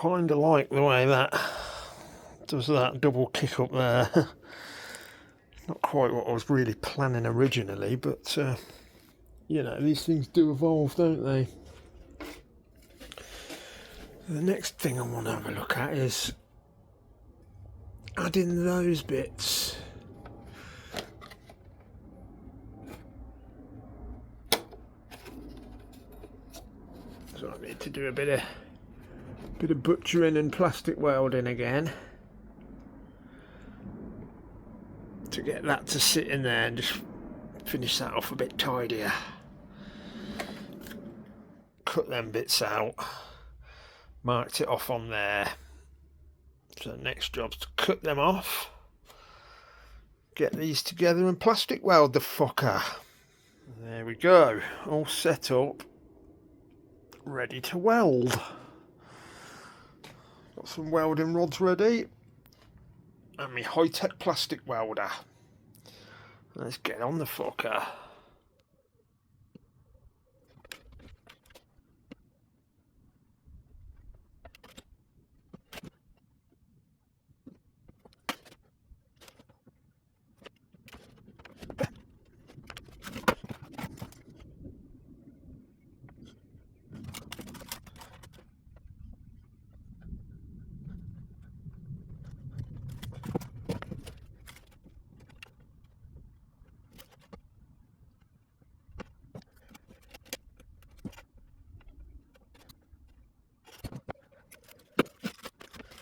kind of like the way that does that double kick up there. Not quite what I was really planning originally, but you know, these things do evolve, don't they? The next thing I want to have a look at is adding those bits. So I need to do a bit of butchering and plastic welding again to get that to sit in there and just finish that off a bit tidier. Cut them bits out, marked it off on there. So the next job's to cut them off, get these together and plastic weld the fucker. There we go, all set up, ready to weld. Got some welding rods ready and my high-tech plastic welder. Let's get on the fucker.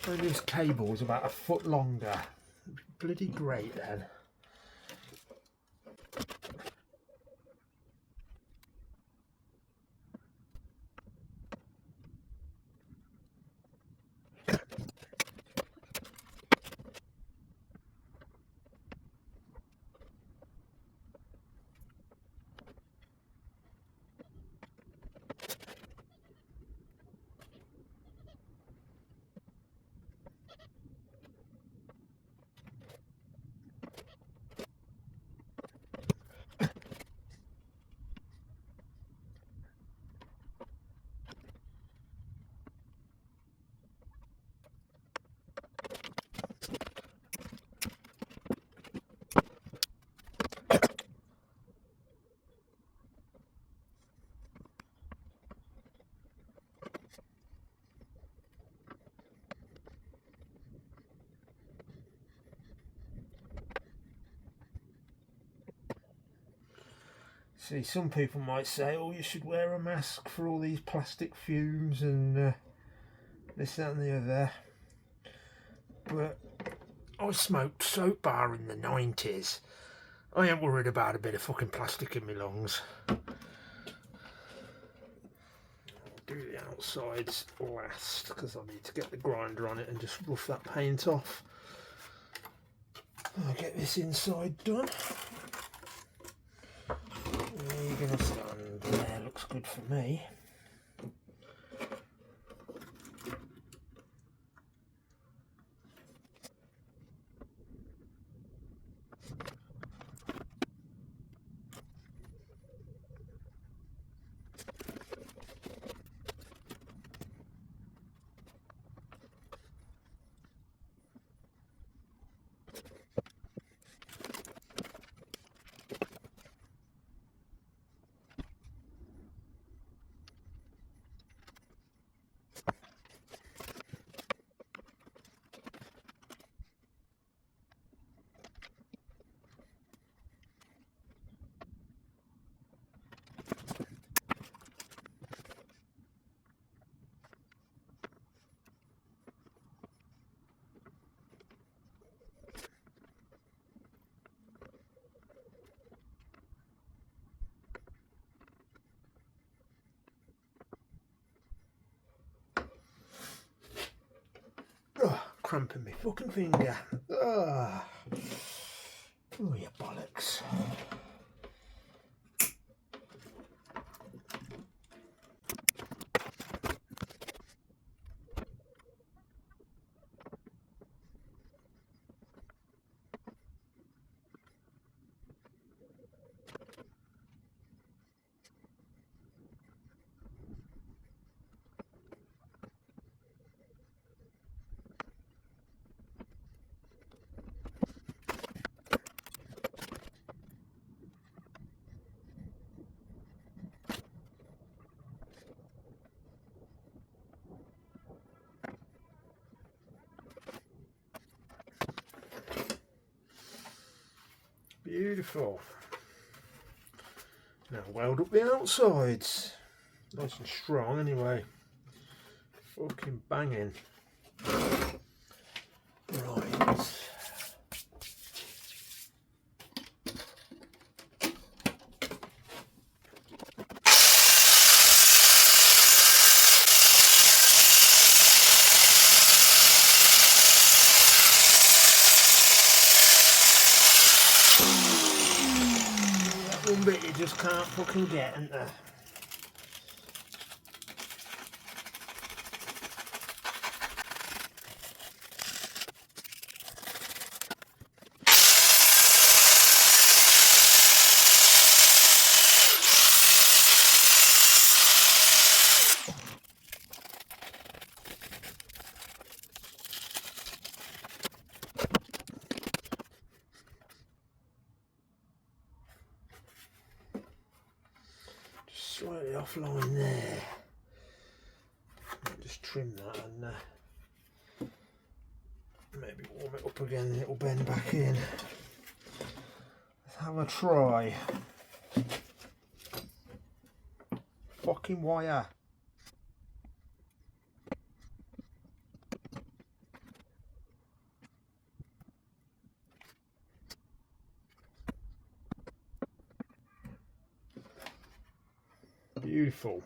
So this cable is about a foot longer. It'd be bloody great then. See, some people might say, oh, you should wear a mask for all these plastic fumes and this, that and the other. But I smoked soap bar in the 90s. I ain't worried about a bit of fucking plastic in my lungs. I'll do the outsides last because I need to get the grinder on it and just rough that paint off. I'll get this inside done. You're going to stand there, looks good for me. Oh, cramping my fucking finger. Oh, you bollocks. Beautiful. Now weld up the outsides. Nice and strong anyway. Fucking banging. Right. That one bit you just can't fucking get, isn't there? Slightly offline there. Just trim that and maybe warm it up again and it'll bend back in. Let's have a try. Fucking wire. Beautiful.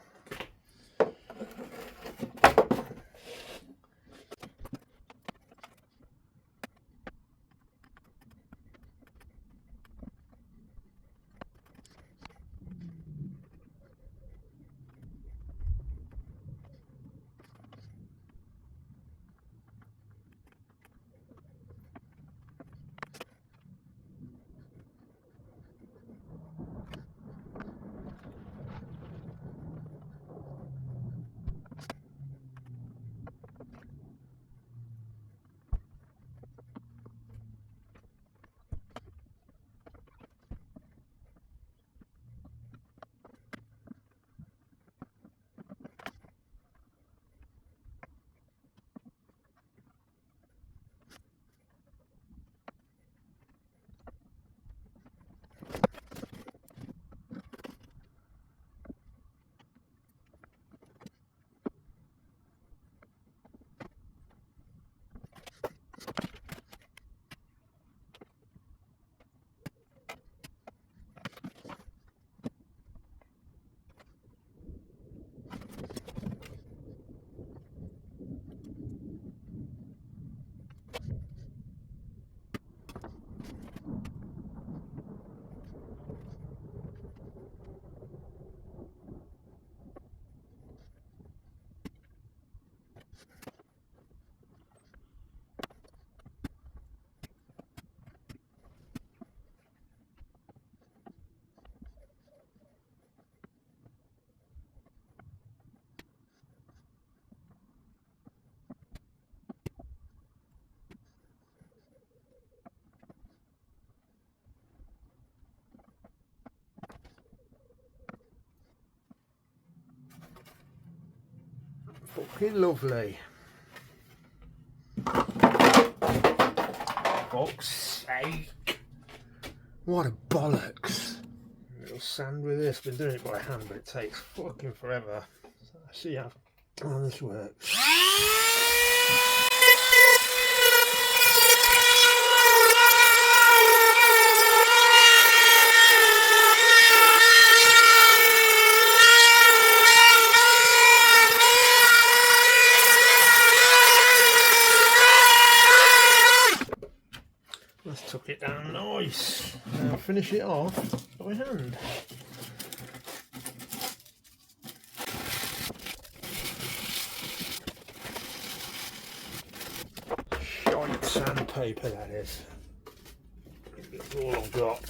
Fucking lovely. Fuck's sake. What a bollocks. A little sand with this. Been doing it by hand, but it takes fucking forever. So I see how this works. Let's tuck it down nice. Now finish it off by hand. Shite sandpaper that is. That's all I've got.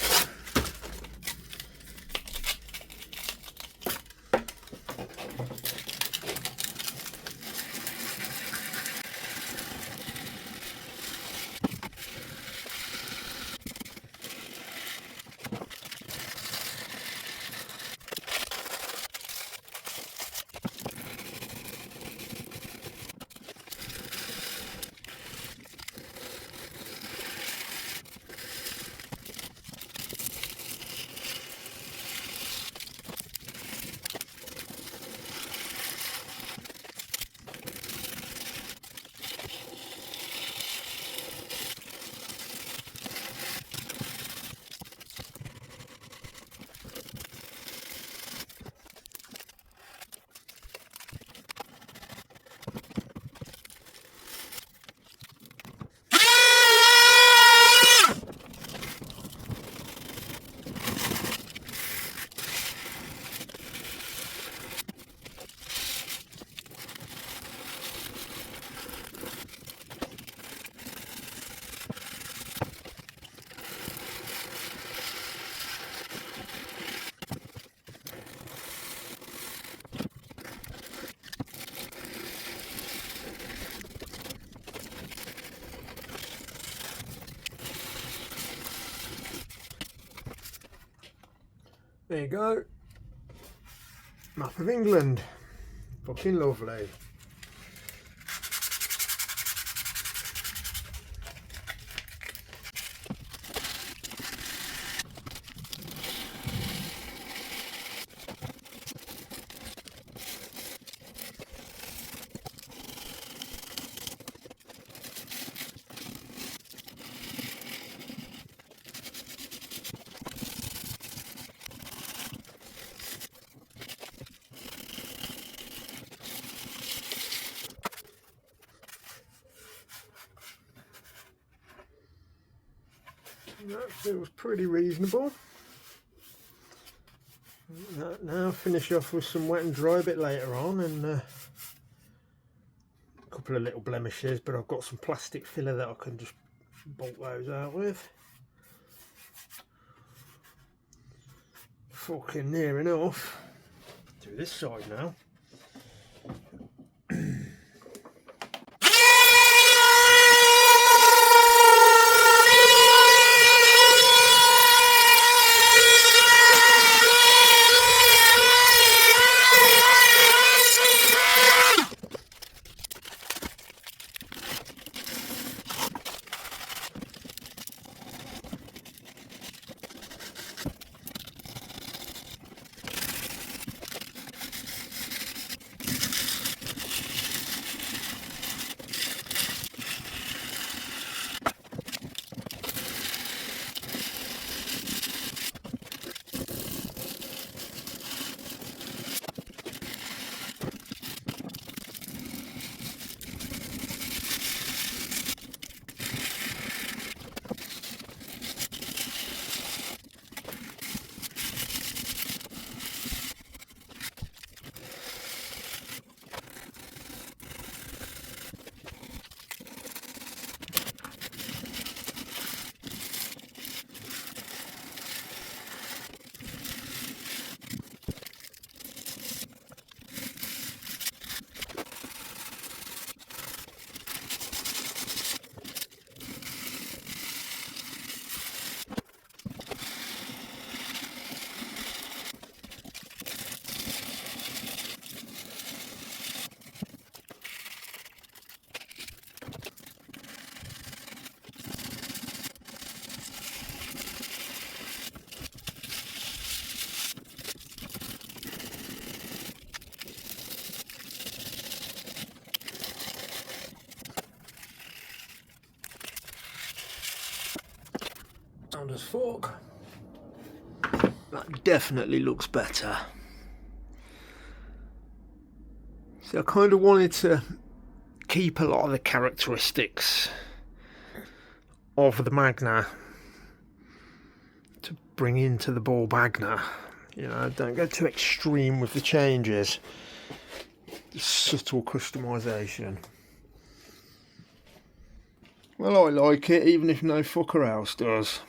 There you go. Map of England. Fucking lovely. That feels pretty reasonable. Now finish off with some wet and dry a bit later on, and a couple of little blemishes, but I've got some plastic filler that I can just bolt those out with. Fucking near enough. Do this side now. As fork. That definitely looks better. So I kind of wanted to keep a lot of the characteristics of the Magna to bring into the ball Magna. You know, don't go too extreme with the changes. Just subtle customization. Well, I like it, even if no fucker else does.